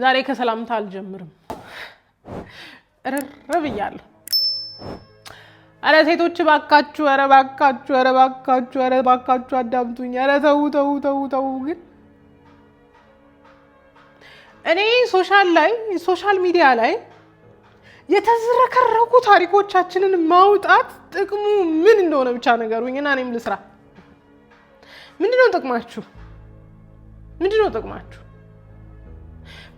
ዛሬ ከሰላምታ አልጀምርም ረብያለሁ አረ ሴቶች ባካችሁ አረ ባካችሁ አረ ባካችሁ አረ ባካችሁ አዳምጡኝ አረ ተው ግን እኔ ሶሻል ሚዲያ ላይ የተዝረከረኩ ታሪኮቻችንን ማውጣት ጥቅሙ ምን እንደሆነ ብቻ ነገሩኝና እኔም ልስራ ምንድነው ጥቅማችሁ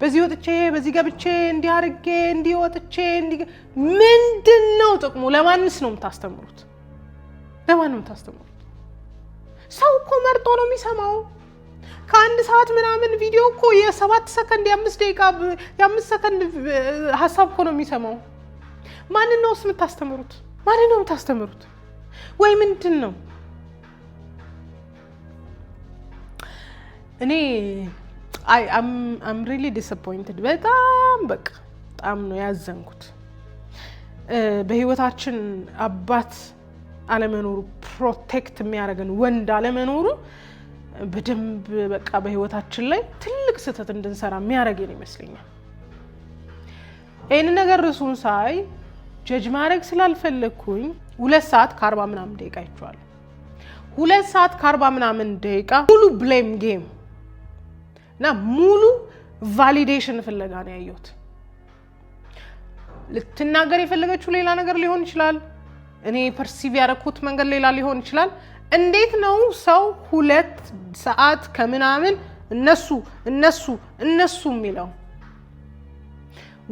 በዚህ ወጥቼ በዚህ ገብቼ እንዲ አርጌ እንዲ ወጥቼ እንዲ ምንድነው ጥቅሙ ለማንስ ነው የምታስተምሩት ሰው እኮ መርጦ ነው የሚሰማው ከአንድ ሰዓት ምናምን ቪዲዮ እኮ የ7 ሰከንድ የ5 ደቂቃ የ5 ሰከንድ ሐሳብ እኮ ነው የሚሰማው ማንን ነው የምታስተምሩት ወይ ምንድነው እኔ I'm really disappointed በጣም ነው ያዘንኩት በህይወታችን አባት አለመኖሩ ፕሮቴክት የሚያደርገን ወንድ አለመኖሩ በደንብ በህይወታችን ላይ ትልቅ ስህተት እንድንሰራ የሚያደርገን ይመስለኛል ይሄን ነገር ርሱን ሳይ ጀጅ ማድረግ ስላልፈለኩኝ 2 ሰዓት ከ40 ምናምን ደቂቃ አይቻለሁ 2 ሰዓት ከ40 ምናምን ደቂቃ ሙሉ ብሌም ጌም እና ሙሉ ቫሊዴሽን ፍለጋ ነው ያየሁት ልትናገር የፈለገችው ሌላ ነገር ሊሆን ይችላል እኔ ፐርሲቭ ያደረኩት መንገድ ሌላ ሊሆን ይችላል እንዴት ነው ሰው 2 ሰዓት ከምናምን እነሱ የሚለው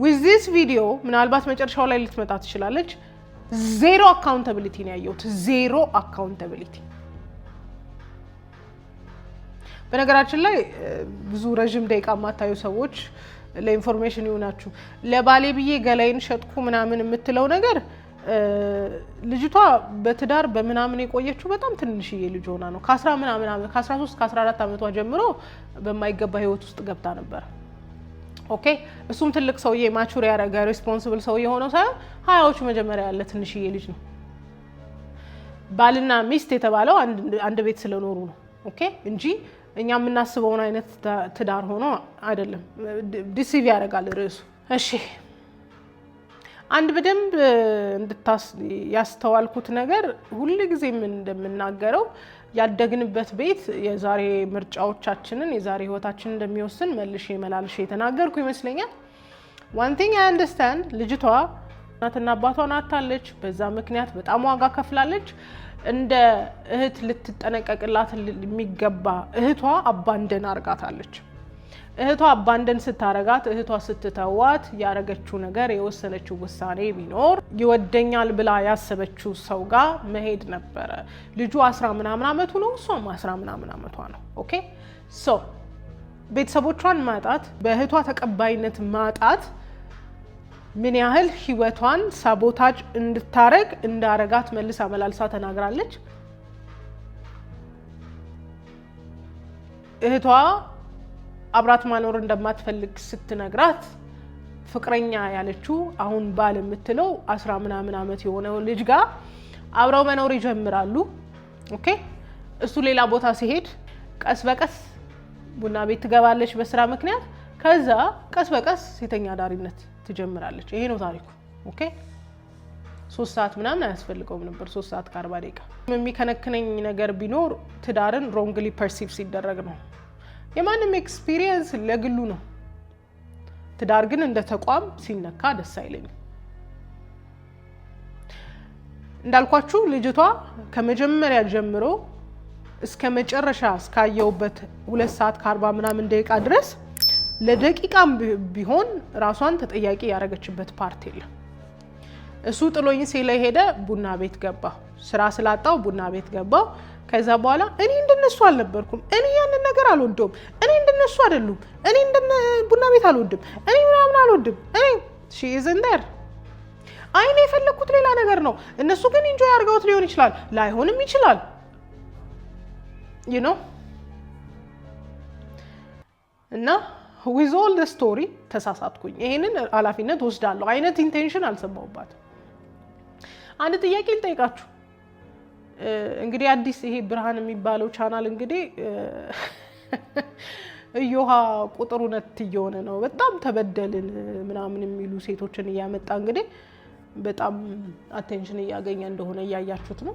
with this video ምናልባት መጨረሻው ላይ ልትመጣ ትችላለች ዜሮ አካውንታቢሊቲ ነው ያየሁት ዜሮ አካውንታቢሊቲ በነገራችን ላይ ብዙ ረጅም ደቂቃ ማታዩ ሰዎች ለኢንፎርሜሽን ይሆናችሁ ለባሌ ብዬ ገላይን ሸጥኩ ምናምን የምትለው ነገር ልጅቷ በትዳር በምናምን የቆየችው በጣም ትንሽዬ ልጅ ሆና ነው ከ13 ከ14 አመቷ ጀምሮ በማይገባ ህይወት ውስጥ ገብታ ነበር ኦኬ እሱም ትልቅ ሰውዬ ማቹር ያረጋ ሪስፖንሲብል ሰውዬ ሆኖ ሳይሆን ሃያዎቹ መጀመሪያ ያለ ትንሽዬ ልጅ ነው ባልና ሚስት የተባለው አንድ ቤት ስለኖሩ ነው ኦኬ እንጂ እኛ የምናስበውን አይነት ትዳር ሆኖ አይደለም ዲሲቭ ያደርጋል ርዕሱ እሺ አንድ በደንብ ያስተዋልኩት ነገር ሁሉ ጊዜ ምን እንደምናገረው ያደግንበት ቤት የዛሬ ምርጫዎቻችንን የዛሬ ህይወታችንን እንደሚወስን መልሼ ተናገርኩ ይመስለኛል one thing I understand ልጅቷ እናትና አባቷን አጣለች በዛ ምክንያት በጣም ዋጋ ከፍላለች እንደ እህት ልትጠነቀቅላት የሚገባ እህቷ አባንደን አርጋታለች እህቷ አባንደን ስታረጋት እህቷ ስትተዋት ያረገችው ነገር የወሰነችው ውሳኔ ቢኖር ይወደኛል ብላ ያሰበችው ሰው ጋር መሄድ ነበር ልጁ 10 ምናምን አመቱ ነው እሷም 10 ምናምን አመቷ ነው ኦኬ ሶ ቤተሰቦቿን ማጣት በእህቷ ተቀባይነት ማጣት ምን ያህል ህይወቷን ሳቦታጅ እንድታረግ እንዳረጋት መልሳ መላልሳ ተናግራለች እህቷ አብራት ማኖር እንደማትፈልግ ስትነግራት ፍቅረኛ ያለችው አሁን ባል የምትለው 10 ምናምን አመት የሆነው ልጅ ጋር አብረው መኖር ይጀምራሉ ኦኬ እሱ ሌላ ቦታ ሲሄድ ቀስ በቀስ ቡና ቤት ትገባለች በስራ ምክንያት ከዛ ቀስ በቀስ ሴተኛ ዳሪነት ትጀምራለች ይሄ ነው ታሪኩ ኦኬ 3 ሰዓት ምናምን አያስፈልገውም ነበር 3 ሰዓት ከ40 ደቂቃ የሚከነክነኝ ነገር ቢኖር ትዳርን ሮንግሊ ፐርሲቭ ሲደረግ ነው የማንም ኤክስፒሪየንስ ለግሉ ነው ትዳር ግን እንደ ተቋም ሲነካ ደስ አይለኝም እንዳልኳችሁ ልጅቷ ከመጀመሪያ ጀምሮ እስከ መጨረሻ እስካየውበት 2 ሰዓት ከ40 ምናምን ደቂቃ ድረስ ለደቂቃም ቢሆን ራሷን ተጠያቂ ያረጋችበት ፓርት የለም እሱ ጥሎኝ ሲለሄደ ቡና ቤት ገባ ስራ ስላጣው ቡና ቤት ገባ ከዛ በኋላ እኔ እንደነሱ አልነበርኩም እኔ ያንን ነገር አልወደውም እኔ እንደነሱ አይደሉም እኔ ቡና ቤት አልወድም እኔ ምናምን አልወድም እኔ she isn't there አይኔ የፈለኩት ሌላ ነገር ነው እነሱ ግን ኢንጆይ አድርገውት ሊሆን ይችላል ላይሆንም ይችላል you know እና with all the story ተሳሳትኩኝ ይሄንን ኃላፊነት ወስዳለሁ አይነት ኢንቴንሽን አልሰማውባት አንድ ጥያቄ ልጠይቃችሁ እንግዲህ አዲስ ይሄ ብርሃን የሚባለው ቻናል እንግዲህ እዮሃ ቁጥሩ ነት እየሆነ ነው በጣም ተበደልን ምናምን የሚሉ ሴቶችን እያመጣ እንግዲህ በጣም አቴንሽን እያገኘ እንደሆነ እያያችሁት ነው።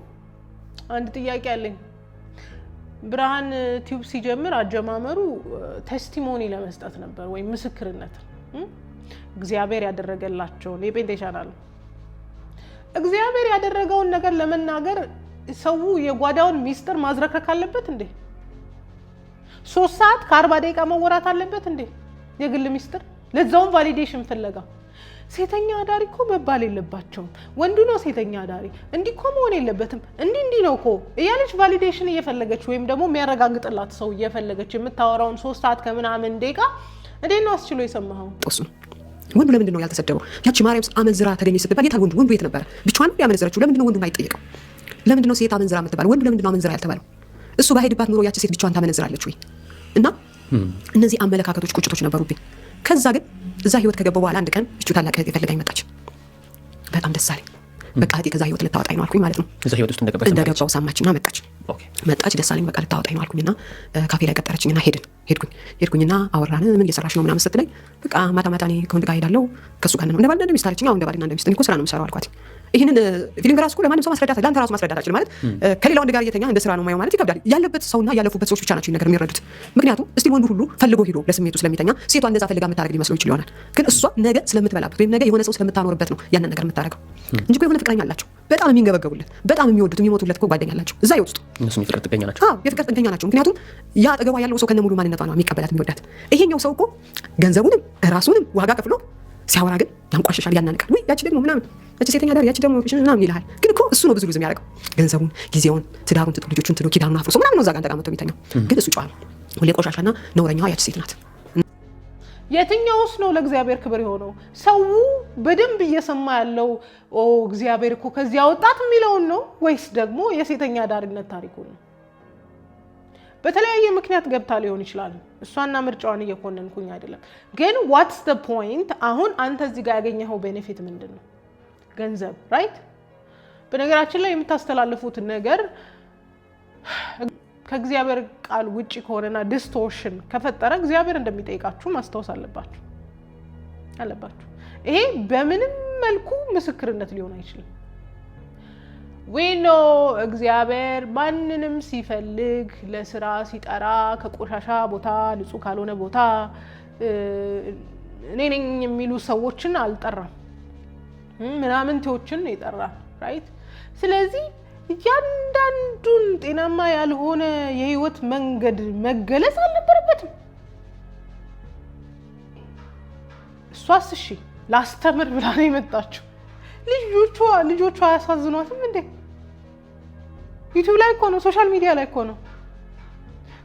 አንድ ጥያቄ አለኝ። ብርሃን ቲዩብ ሲጀምር አጀማመሩ ቴስቲሞኒ ለመስጠት ነበር ወይ ምስክርነት እግዚአብሔር ያደረገላቸውን የጴንጤ ቻናል እግዚአብሔር ያደረገውን ነገር ለመናገር ሰው የጓዳውን ሚስጥር ማዝረከክ አለበት እንዴ? 3 ሰዓት ከ40 ደቂቃ መወራት አለበት እንዴ? የግል ሚስጥር ለዛውም ቫሊዴሽን ፍለጋ ሴተኛ አዳሪ እኮ መባል የለባቸውም። ወንዱ ነው ሴተኛ አዳሪ እንዲህ እኮ መሆን የለበትም እንዲህ ነው እኮ እያለች ቫሊዴሽን እየፈለገች ወይም ደግሞ የሚያረጋግጥላት ሰው እየፈለገች የምታወራውን 3 ሰዓት ከምናምን ደቂቃ እንዴት ነው አስችሎ የሰማኸው? ወንዱ ለምንድን ነው ያልተሰደበው? ያቺ ማርያም አመንዝራ ተገኘች ስትባል የት ወንዱ የት ነበር? ብቻዋን ያመነዘረችው ለምንድን ነው ወንዱ የማይጠየቀው? ለምንድን ነው ሴት አመንዝራ የምትባለው? ወንዱ ለምንድን ነው አመንዝራ ያልተባለው? እሱ ባይሄድባት ኑሮ ያቺ ሴት ብቻዋን ታመነዝራለች ወይ? እና እነዚህ አመለካከቶች ቁጭቶች ነበሩብኝ። ከዛ ግን እዛ ህይወት ከገባው በኋላ አንድ ቀን እቺ ታላቅ የፈለጋኝ መጣች። በጣም ደስ አለኝ። በቃ እቴ ከዛ ህይወት ልታወጣኝ ነው አልኩኝ ማለት ነው። እዛ ህይወት ውስጥ እንደገባው ሰማችና መጣች ደስ አለኝ። በቃ ልታወጣኝ ነው አልኩኝና ካፌ ላይ ቀጠረችኝና ሄድኩኝና አወራን። ምን እየሰራሽ ነው ምናምን ስትለኝ በቃ ማታ እኔ ከወንድ ጋር ሄዳለሁ ከሱ ጋር ነው እንደባልና እንደሚስት አለችኝ። አሁን እንደባልና እንደሚስት እኮ ስራ ነው የምሰራው አልኳት። ይሄንን ፊሊንግ ራሱ ለማንም ሰው ማስረዳት ለአንተ ራሱ ማስረዳት አልችልም ማለት ከሌላ ወንድ ጋር እየተኛ እንደ ስራ ነው ማየው ማለት ይከብዳል። ያለበት ሰውና ያለፉበት ሰዎች ብቻ ናቸው ነገር የሚረዱት። ምክንያቱም እስቲ ወንዱ ሁሉ ፈልጎ ሄዶ ለስሜቱ ስለሚተኛ ሴቷ እንደዛ ፈልጋ የምታደርግ ሊመስለው ይችል ይሆናል። ግን እሷ ነገ ስለምትበላበት ወይም ነገ የሆነ ሰው ስለምታኖርበት ነው ያንን ነገር የምታደርገው እንጂ እኮ የሆነ ፍቅረኛ አላቸው በጣም የሚንገበገቡለት በጣም የሚወዱት የሚሞቱለት እኮ ጓደኛ አላቸው እዛ ይወጡ እነሱ የፍቅር ጥገኛ ናቸው። የፍቅር ጥገኛ ናቸው። ምክንያቱም ያ አጠገቧ ያለው ሰው ከነሙሉ ማንነቷ ነው የሚቀበላት የሚወዳት። ይሄኛው ሰው እኮ ገንዘቡንም ራሱንም ዋጋ ከፍሎ ሲያወራ ግን ያንቋሽሻል ያናንቃል። ወይ ያቺ ደግሞ ምናምን ያቺ ሴተኛ ዳር ያቺ ደግሞ ምናምን ይልሃል። ግን እኮ እሱ ነው ብዙ ልዝም ያደርገው ገንዘቡን ጊዜውን ትዳሩን ትቶ ልጆቹን ትቶ ኪዳኑን አፍርሶ ምናምን ነው እዛ ጋር ተቀምጦ የሚተኛው። ግን እሱ ጨዋ ነው። ሁሌ ቆሻሻና ነውረኛዋ ያቺ ሴት ናት። የትኛውስ ነው ለእግዚአብሔር ክብር የሆነው? ሰው በደንብ እየሰማ ያለው እግዚአብሔር እኮ ከዚህ አወጣት የሚለውን ነው ወይስ ደግሞ የሴተኛ ዳሪነት ታሪኩን ነው? በተለያየ ምክንያት ገብታ ሊሆን ይችላል። እሷና ምርጫዋን እየኮነንኩኝ አይደለም። ግን ዋትስ ዘ ፖይንት? አሁን አንተ እዚህ ጋር ያገኘኸው ቤኔፊት ምንድን ነው? ገንዘብ ራይት። በነገራችን ላይ የምታስተላልፉት ነገር ከእግዚአብሔር ቃል ውጪ ከሆነና ዲስቶርሽን ከፈጠረ እግዚአብሔር እንደሚጠይቃችሁ ማስታወስ አለባችሁ። ይሄ በምንም መልኩ ምስክርነት ሊሆን አይችልም። ዊኖ እግዚአብሔር ማንንም ሲፈልግ ለስራ ሲጠራ ከቆሻሻ ቦታ ንጹህ ካልሆነ ቦታ እኔ ነኝ የሚሉ ሰዎችን አልጠራም፣ ምናምንቴዎችን ይጠራል ራይት። ስለዚህ እያንዳንዱን ጤናማ ያልሆነ የህይወት መንገድ መገለጽ አልነበረበትም። እሷስ እሺ ላስተምር ብላ ነው የመጣችው። ልጆቿ አያሳዝኗትም እንዴ? ዩቲዩብ ላይ እኮ ነው፣ ሶሻል ሚዲያ ላይ እኮ ነው፣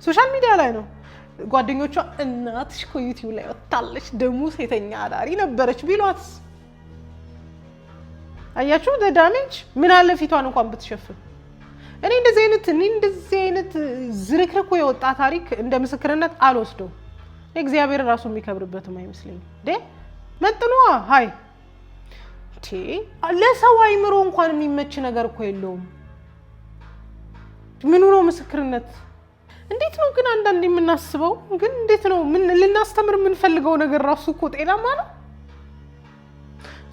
ሶሻል ሚዲያ ላይ ነው። ጓደኞቿ እናትሽ እኮ ዩቲዩብ ላይ ወጣለች ደግሞ ሴተኛ አዳሪ ነበረች ቢሏትስ? አያችሁ ዳሜጅ ምን አለ ፊቷን እንኳን ብትሸፍን። እኔ እንደዚህ አይነት ዝርክርኩ የወጣ ታሪክ እንደ ምስክርነት አልወስደው። እግዚአብሔር ራሱ የሚከብርበትም አይመስለኝም። መጥኗ ሃይ ለሰው አይምሮ እንኳን የሚመች ነገር እኮ የለውም። ምኑ ነው ምስክርነት? እንዴት ነው ግን አንዳንዴ የምናስበው ግን እንዴት ነው ምን ልናስተምር የምንፈልገው ነገር ራሱ እኮ ጤናማ ነው።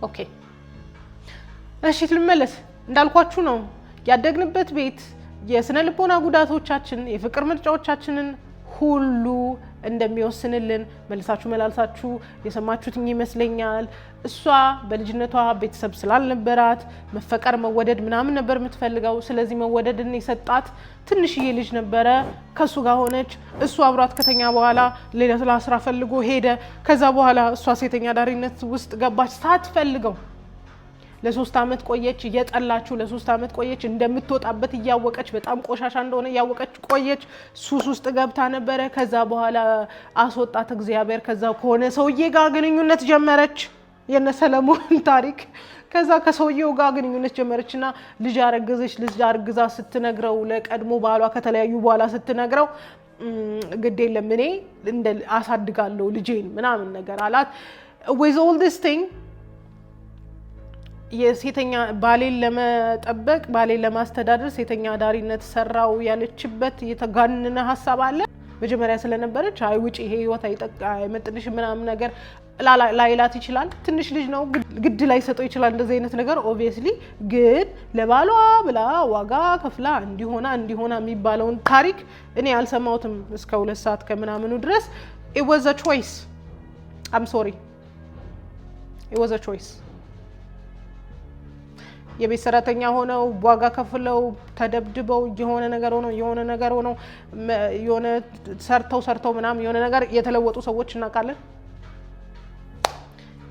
ኦኬ እሺ ልመለስ። እንዳልኳችሁ ነው ያደግንበት ቤት የስነ ልቦና ጉዳቶቻችን የፍቅር ምርጫዎቻችንን ሁሉ እንደሚወስንልን መልሳችሁ የሰማችሁት ይመስለኛል። እሷ በልጅነቷ ቤተሰብ ስላልነበራት መፈቀር መወደድ ምናምን ነበር የምትፈልገው። ስለዚህ መወደድን የሰጣት ትንሽዬ ልጅ ነበረ። ከሱ ጋር ሆነች። እሱ አብሯት ከተኛ በኋላ ሌላ ስራ ፈልጎ ሄደ። ከዛ በኋላ እሷ ሴተኛ ዳሪነት ውስጥ ገባች ሳትፈልገው። ለ3 አመት ቆየች እየጠላችሁ። ለ3 አመት ቆየች እንደምትወጣበት እያወቀች በጣም ቆሻሻ እንደሆነ እያወቀች ቆየች። ሱስ ውስጥ ገብታ ነበረ። ከዛ በኋላ አስወጣት እግዚአብሔር። ከዛ ከሆነ ሰውዬ ጋር ግንኙነት ጀመረች። የነ ሰለሞን ታሪክ። ከዛ ከሰውዬው ጋር ግንኙነት ጀመረችና ልጅ አረገዘች። ልጅ አርግዛ ስትነግረው ለቀድሞ ባሏ ከተለያዩ በኋላ ስትነግረው ግድ የለም እኔ አሳድጋለሁ ልጄን ምናምን ነገር አላት። with all this thing የሴተኛ ባሌን ለመጠበቅ ባሌን ለማስተዳደር ሴተኛ ዳሪነት ሰራው ያለችበት የተጋነነ ሐሳብ አለ። መጀመሪያ ስለነበረች አይ ውጪ ይሄ ህይወት አይመጥንሽ ምናምን ነገር ላይላት ይችላል። ትንሽ ልጅ ነው ግድ ላይ ሰጠው ይችላል እንደዚህ አይነት ነገር ኦብቪየስሊ። ግን ለባሏ ብላ ዋጋ ከፍላ እንዲሆና የሚባለውን ታሪክ እኔ አልሰማሁትም እስከ 2 ሰዓት ከምናምኑ ድረስ። it was a choice. I'm sorry, it was a choice. የቤት ሰራተኛ ሆነው ዋጋ ከፍለው ተደብድበው የሆነ ነገር ሆነው የሆነ ሰርተው ምናምን የሆነ ነገር የተለወጡ ሰዎች እናውቃለን።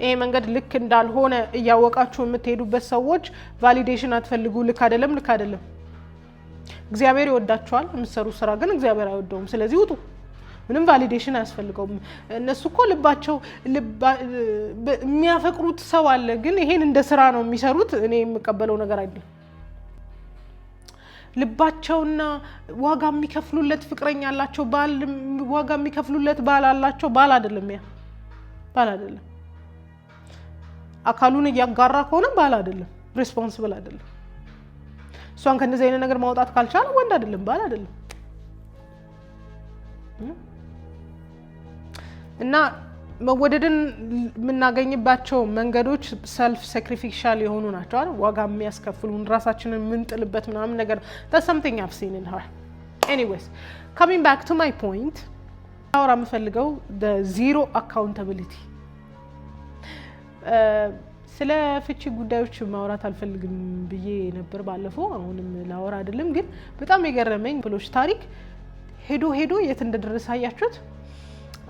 ይሄ መንገድ ልክ እንዳልሆነ እያወቃችሁ የምትሄዱበት ሰዎች ቫሊዴሽን አትፈልጉ። ልክ አይደለም። እግዚአብሔር ይወዳችኋል። የምትሰሩ ስራ ግን እግዚአብሔር አይወደውም። ስለዚህ ውጡ። ምንም ቫሊዴሽን አያስፈልገውም። እነሱ እኮ ልባቸው የሚያፈቅሩት ሰው አለ፣ ግን ይሄን እንደ ስራ ነው የሚሰሩት። እኔ የምቀበለው ነገር አይደለም። ልባቸውና ዋጋ የሚከፍሉለት ፍቅረኛ አላቸው፣ ዋጋ የሚከፍሉለት ባል አላቸው። ባል አይደለም፣ ያ ባል አይደለም። አካሉን እያጋራ ከሆነ ባል አይደለም፣ ሪስፖንሲብል አይደለም። እሷን ከነዚህ አይነት ነገር ማውጣት ካልቻለ ወንድ አይደለም፣ ባል አይደለም። እና መወደድን የምናገኝባቸው መንገዶች ሰልፍ ሳክሪፊሻል የሆኑ ናቸው አይደል? ዋጋ የሚያስከፍሉን ራሳችንን የምንጥልበት ምናምን ነገር that's something I've seen in her. Anyways, coming back to my point, አወራ የምፈልገው the zero accountability። ስለ ፍቺ ጉዳዮች ማውራት አልፈልግም ብዬ ነበር ባለፈው። አሁንም ላወራ አይደለም፣ ግን በጣም የገረመኝ ብሎች ታሪክ ሄዶ የት እንደደረሰ አያችሁት?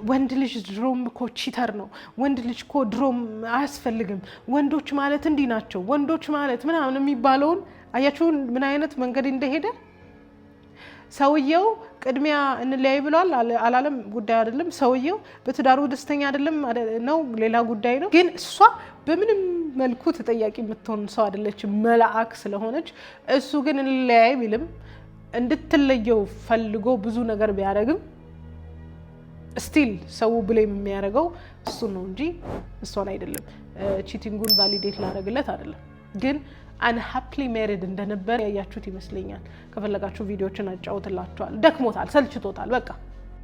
ወንድ ልጅ ድሮም እኮ ቺተር ነው፣ ወንድ ልጅ እኮ ድሮም አያስፈልግም፣ ወንዶች ማለት እንዲህ ናቸው፣ ወንዶች ማለት ምናምን የሚባለውን አያችሁ ምን አይነት መንገድ እንደሄደ። ሰውየው ቅድሚያ እንለያይ ብሏል አላለም፣ ጉዳይ አይደለም። ሰውየው በትዳሩ ደስተኛ አይደለም ነው ሌላ ጉዳይ ነው። ግን እሷ በምንም መልኩ ተጠያቂ የምትሆን ሰው አይደለች፣ መልአክ ስለሆነች። እሱ ግን እንለያይ ቢልም እንድትለየው ፈልጎ ብዙ ነገር ቢያደርግም ስቲል ሰው ብሌም የሚያደርገው እሱ ነው እንጂ እሷን አይደለም። ቺቲንጉን ቫሊዴት ላደርግለት አይደለም። ግን unhappily married እንደነበር ያያችሁት ይመስለኛል። ከፈለጋችሁ ቪዲዮችን አጫውትላችኋል። ደክሞታል፣ ሰልችቶታል በቃ።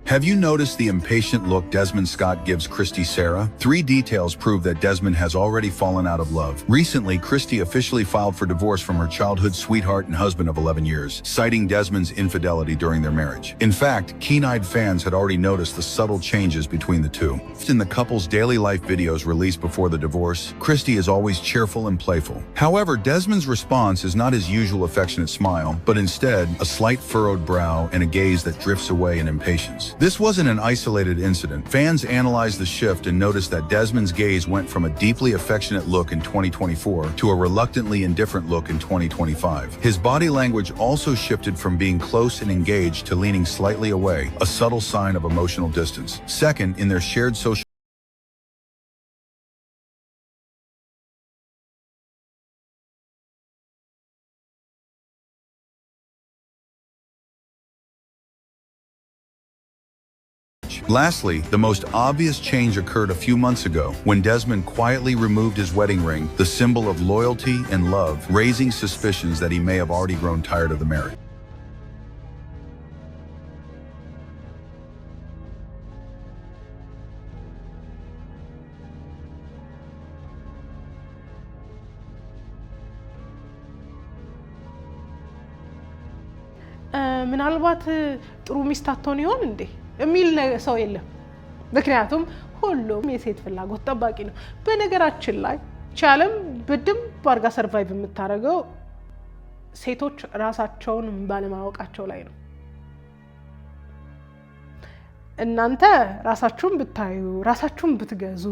Have you noticed the impatient look Desmond Scott gives Christy Sarah? 3 details prove that Desmond has already fallen out of love. Recently, Christy officially filed for divorce from her childhood sweetheart and husband of 11 years, citing Desmond's infidelity during their marriage. In fact, keen-eyed fans had already noticed the subtle changes between the two. In the couple's daily life videos released before the divorce, Christy is always cheerful and playful. However, Desmond's response is not his usual affectionate smile, but instead a slight furrowed brow and a gaze that drifts away in impatience. This wasn't an isolated incident. Fans analyzed the shift and noticed that Desmond's gaze went from a deeply affectionate look in 2024 to a reluctantly indifferent look in 2025. His body language also shifted from being close and engaged to leaning slightly away, a subtle sign of emotional distance. Second, in their shared social Lastly, the most obvious change occurred a few months ago when Desmond quietly removed his wedding ring, the symbol of loyalty and love, raising suspicions that he may have already grown tired of the marriage. ምናልባት ጥሩ ሚስት አትሆን ይሆን እንዴ የሚል ሰው የለም። ምክንያቱም ሁሉም የሴት ፍላጎት ጠባቂ ነው። በነገራችን ላይ ቻለም በደንብ አድርጋ ሰርቫይቭ የምታደርገው ሴቶች ራሳቸውን ባለማወቃቸው ላይ ነው። እናንተ ራሳችሁን ብታዩ፣ ራሳችሁን ብትገዙ፣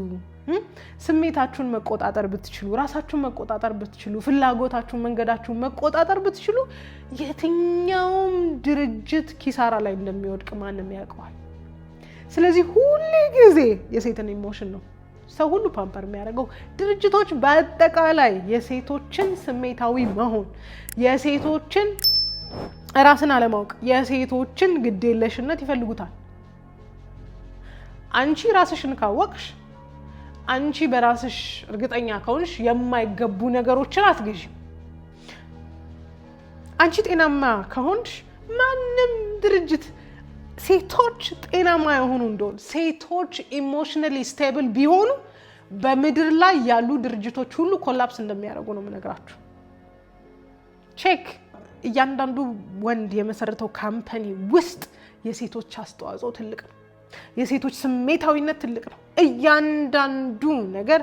ስሜታችሁን መቆጣጠር ብትችሉ፣ ራሳችሁን መቆጣጠር ብትችሉ፣ ፍላጎታችሁን መንገዳችሁን መቆጣጠር ብትችሉ የትኛውም ድርጅት ኪሳራ ላይ እንደሚወድቅ ማንም ያውቀዋል። ስለዚህ ሁሉ ጊዜ የሴትን ኢሞሽን ነው ሰው ሁሉ ፓምፐር የሚያደርገው። ድርጅቶች በአጠቃላይ የሴቶችን ስሜታዊ መሆን፣ የሴቶችን ራስን አለማወቅ፣ የሴቶችን ግዴለሽነት ይፈልጉታል። አንቺ ራስሽን ካወቅሽ፣ አንቺ በራስሽ እርግጠኛ ከሆንሽ የማይገቡ ነገሮችን አትገዢ። አንቺ ጤናማ ከሆንሽ ማንም ድርጅት ሴቶች ጤናማ የሆኑ እንደሆነ ሴቶች ኢሞሽናሊ ስቴብል ቢሆኑ በምድር ላይ ያሉ ድርጅቶች ሁሉ ኮላፕስ እንደሚያደርጉ ነው የምነግራችሁ። ቼክ እያንዳንዱ ወንድ የመሰረተው ካምፓኒ ውስጥ የሴቶች አስተዋጽኦ ትልቅ ነው። የሴቶች ስሜታዊነት ትልቅ ነው። እያንዳንዱ ነገር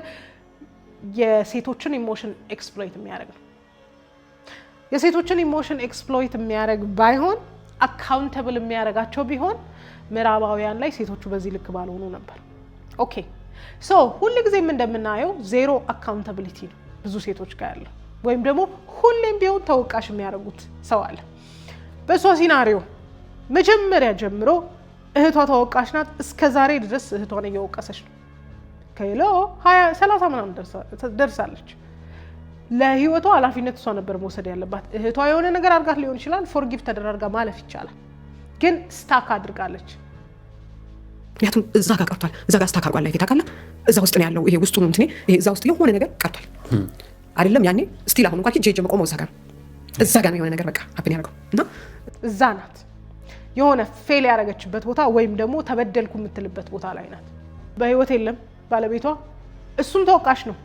የሴቶችን ኢሞሽን ኤክስፕሎይት የሚያደርግ ነው። የሴቶችን ኢሞሽን ኤክስፕሎይት የሚያደርግ ባይሆን አካውንተብል የሚያደርጋቸው ቢሆን ምዕራባውያን ላይ ሴቶቹ በዚህ ልክ ባልሆኑ ነበር። ኦኬ ሶ ሁልጊዜም እንደምናየው ዜሮ አካውንታቢሊቲ ነው ብዙ ሴቶች ጋር ያለው፣ ወይም ደግሞ ሁሌም ቢሆን ተወቃሽ የሚያደርጉት ሰው አለ። በሷ ሲናሪዮ መጀመሪያ ጀምሮ እህቷ ተወቃሽ ናት። እስከ ዛሬ ድረስ እህቷን እየወቀሰች ነው። ከይሎ 30 ምናምን ደርሳለች። ለህይወቷ ኃላፊነት እሷ ነበር መውሰድ ያለባት። እህቷ የሆነ ነገር አድርጋት ሊሆን ይችላል፣ ፎርጊቭ ተደራርጋ ማለፍ ይቻላል። ግን ስታክ አድርጋለች። ምክንያቱም እዛ ጋር ቀርቷል። እዛ ጋር ስታክ አድርጓል። ላይ ታውቃለህ፣ እዛ ውስጥ ነው ያለው። ይሄ ውስጡ ነው እንትኔ፣ ይሄ እዛ ውስጥ የሆነ ነገር ቀርቷል አይደለም? ያኔ ስቲል አሁን እንኳን ሄጄ መቆመው እዛ ጋር ነው የሆነ ነገር በቃ ሀፕን ያደርገው እና እዛ ናት የሆነ ፌል ያደረገችበት ቦታ፣ ወይም ደግሞ ተበደልኩ የምትልበት ቦታ ላይ ናት። በህይወት የለም ባለቤቷ፣ እሱም ተወቃሽ ነው።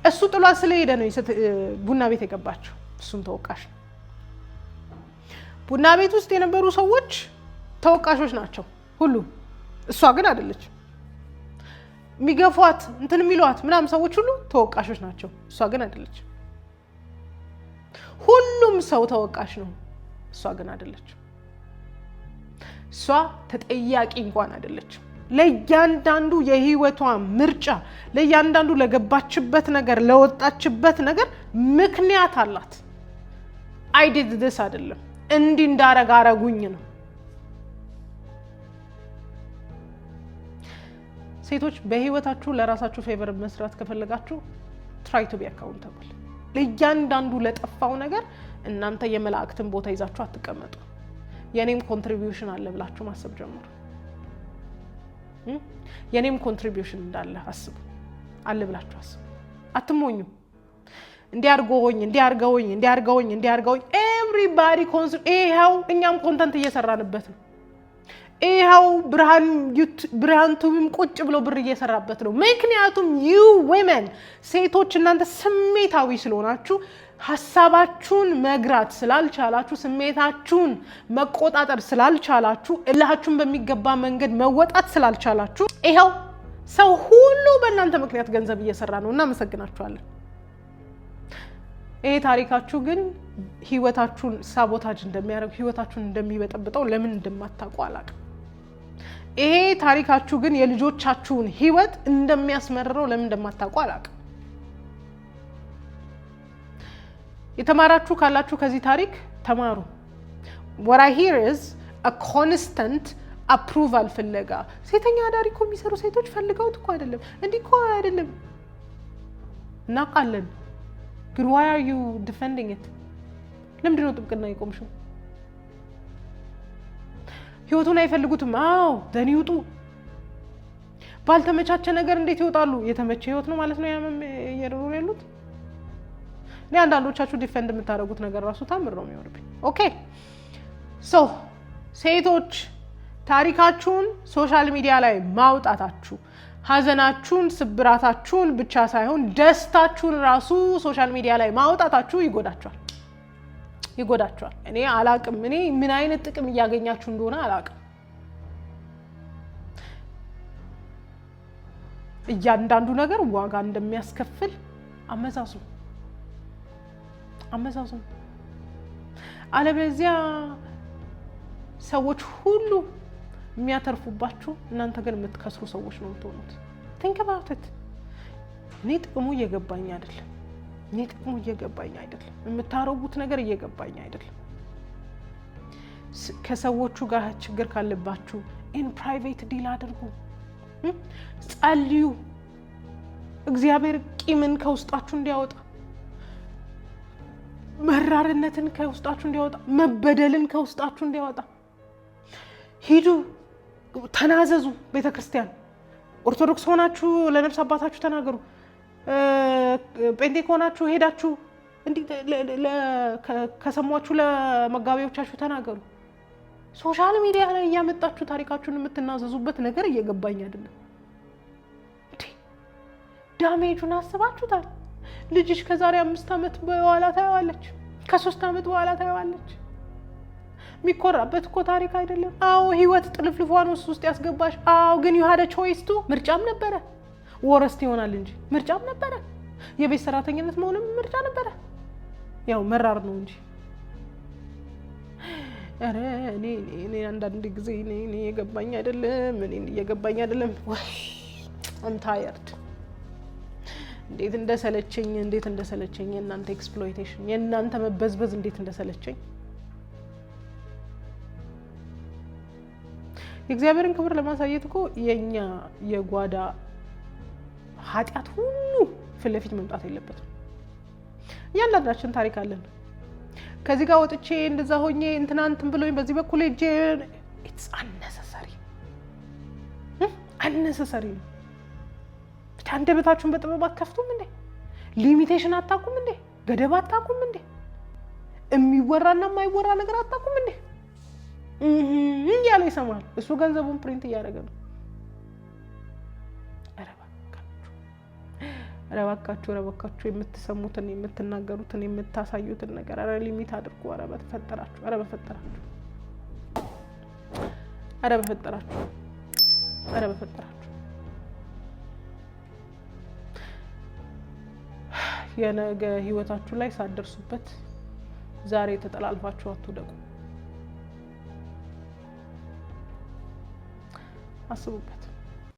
እሱ ጥሏት ስለሄደ ነው ቡና ቤት የገባችው። እሱም ተወቃሽ ነው። ቡና ቤት ውስጥ የነበሩ ሰዎች ተወቃሾች ናቸው ሁሉ፣ እሷ ግን አይደለች። የሚገፏት እንትን የሚሏት ምናምን ሰዎች ሁሉ ተወቃሾች ናቸው፣ እሷ ግን አይደለች። ሁሉም ሰው ተወቃሽ ነው፣ እሷ ግን አይደለች። እሷ ተጠያቂ እንኳን አይደለች። ለእያንዳንዱ የህይወቷ ምርጫ፣ ለእያንዳንዱ ለገባችበት ነገር፣ ለወጣችበት ነገር ምክንያት አላት። አይ ዲድ ዲስ አይደለም እንዲህ እንዳረግ አረጉኝ ነው። ሴቶች በህይወታችሁ ለራሳችሁ ፌቨር መስራት ከፈለጋችሁ ትራይ ቱ ቢ አካውንታብል። ለእያንዳንዱ ለጠፋው ነገር እናንተ የመላእክትን ቦታ ይዛችሁ አትቀመጡ። የኔም ኮንትሪቢዩሽን አለ ብላችሁ ማሰብ ጀምሩ። የኔም ኮንትሪቢዩሽን እንዳለ አስቡ፣ አለ ብላችሁ አስቡ። አትሞኙ። እንዲያርገውኝ ኤቭሪባዲ ይሄው እኛም ኮንተንት እየሰራንበት ነው። ይሄው ብርሃን ቱብም ቁጭ ብሎ ብር እየሰራበት ነው። ምክንያቱም ዩ ዊመን ሴቶች እናንተ ስሜታዊ ስለሆናችሁ ሀሳባችሁን መግራት ስላልቻላችሁ፣ ስሜታችሁን መቆጣጠር ስላልቻላችሁ፣ እልሃችሁን በሚገባ መንገድ መወጣት ስላልቻላችሁ ይሄው ሰው ሁሉ በእናንተ ምክንያት ገንዘብ እየሰራ ነው። እናመሰግናችኋለን። ይሄ ታሪካችሁ ግን ህይወታችሁን ሳቦታጅ እንደሚያደርግ፣ ህይወታችሁን እንደሚበጠብጠው ለምን እንደማታውቁ አላውቅም። ይሄ ታሪካችሁ ግን የልጆቻችሁን ህይወት እንደሚያስመርረው ለምን እንደማታውቁ አላውቅም። የተማራችሁ ካላችሁ ከዚህ ታሪክ ተማሩ። what I hear is a constant approval ፍለጋ። ሴተኛ አዳሪ እኮ የሚሰሩ ሴቶች ፈልገውት እኮ አይደለም፣ እንዲህ እኮ አይደለም፣ እናውቃለን። ግን why are you defending it? ለምንድን ነው ጥብቅና የቆምሽው? ህይወቱን አይፈልጉትም። አዎ ደን ይውጡ። ባልተመቻቸ ነገር እንዴት ይወጣሉ? የተመቸ ህይወት ነው ማለት ነው እየኖሩ ያሉት። እኔ አንዳንዶቻችሁ ዲፌንድ የምታደርጉት ነገር ራሱ ታምር ነው የሚሆንብኝ። ኦኬ ሶ ሴቶች ታሪካችሁን ሶሻል ሚዲያ ላይ ማውጣታችሁ ሀዘናችሁን፣ ስብራታችሁን ብቻ ሳይሆን ደስታችሁን ራሱ ሶሻል ሚዲያ ላይ ማውጣታችሁ ይጎዳችኋል። እኔ አላቅም፣ እኔ ምን አይነት ጥቅም እያገኛችሁ እንደሆነ አላቅም። እያንዳንዱ ነገር ዋጋ እንደሚያስከፍል አመዛዙ። አለበለዚያ ሰዎች ሁሉ የሚያተርፉባችሁ እናንተ ግን የምትከስሩ ሰዎች ነው የምትሆኑት። think about it። እኔ ጥቅሙ እየገባኝ አይደለም፣ የምታረጉት ነገር እየገባኝ አይደለም። ከሰዎቹ ጋር ችግር ካለባችሁ in private ዲል አድርጉ፣ ጸልዩ። እግዚአብሔር ቂምን ከውስጣችሁ እንዲያወጣ፣ መራርነትን ከውስጣችሁ እንዲያወጣ፣ መበደልን ከውስጣችሁ እንዲያወጣ ሂዱ፣ ተናዘዙ። ቤተክርስቲያን ኦርቶዶክስ ሆናችሁ ለነፍስ አባታችሁ ተናገሩ። ጴንጤ ሆናችሁ ሄዳችሁ እንዲህ ከሰሟችሁ ለመጋቢዎቻችሁ ተናገሩ። ሶሻል ሚዲያ ላይ እያመጣችሁ ታሪካችሁን የምትናዘዙበት ነገር እየገባኝ አይደለም። ዳሜጁን አስባችሁታል? ልጅሽ ከዛሬ 5 ዓመት በኋላ ታየዋለች፣ ከ3 ዓመት በኋላ ታየዋለች። የሚኮራበት እኮ ታሪክ አይደለም። አዎ ህይወት ጥልፍልፏን ውስጥ ያስገባሽ። አዎ ግን you had a choice too። ምርጫም ነበረ። ወረስት ይሆናል እንጂ ምርጫም ነበረ። የቤት ሰራተኝነት መሆንም ምርጫ ነበረ። ያው መራር ነው እንጂ አረ እኔ አንዳንድ ጊዜ እኔ የገባኝ አይደለም። እኔ እየገባኝ አይደለም። ወይ I'm tired። እንዴት እንደሰለቸኝ የእናንተ ኤክስፕሎይቴሽን፣ የእናንተ መበዝበዝ እንዴት እንደሰለቸኝ። የእግዚአብሔርን ክብር ለማሳየት እኮ የኛ የጓዳ ኃጢአት ሁሉ ፊት ለፊት መምጣት የለበትም። እያንዳንዳችን ታሪክ አለን። ከዚህ ጋር ወጥቼ እንደዛ ሆኜ እንትን ብሎኝ በዚህ በኩል ሄጄ it's unnecessary ነው። አንደበታችሁን በጥበብ አትከፍቱም እንዴ? ሊሚቴሽን አታውቁም እንዴ? ገደብ አታውቁም እንዴ? የሚወራና የማይወራ ነገር አታውቁም እንዴ? እያለ ይሰማል። እሱ ገንዘቡን ፕሪንት እያደረገ ነው። ኧረ እባካችሁ የምትሰሙትን፣ የምትናገሩትን፣ የምታሳዩትን ነገር ኧረ ሊሚት አድርጉ። ኧረ በፈጠራችሁ የነገ ህይወታችሁ ላይ ሳትደርሱበት ዛሬ ተጠላልፋችሁ አትውደቁ። አስቡበት።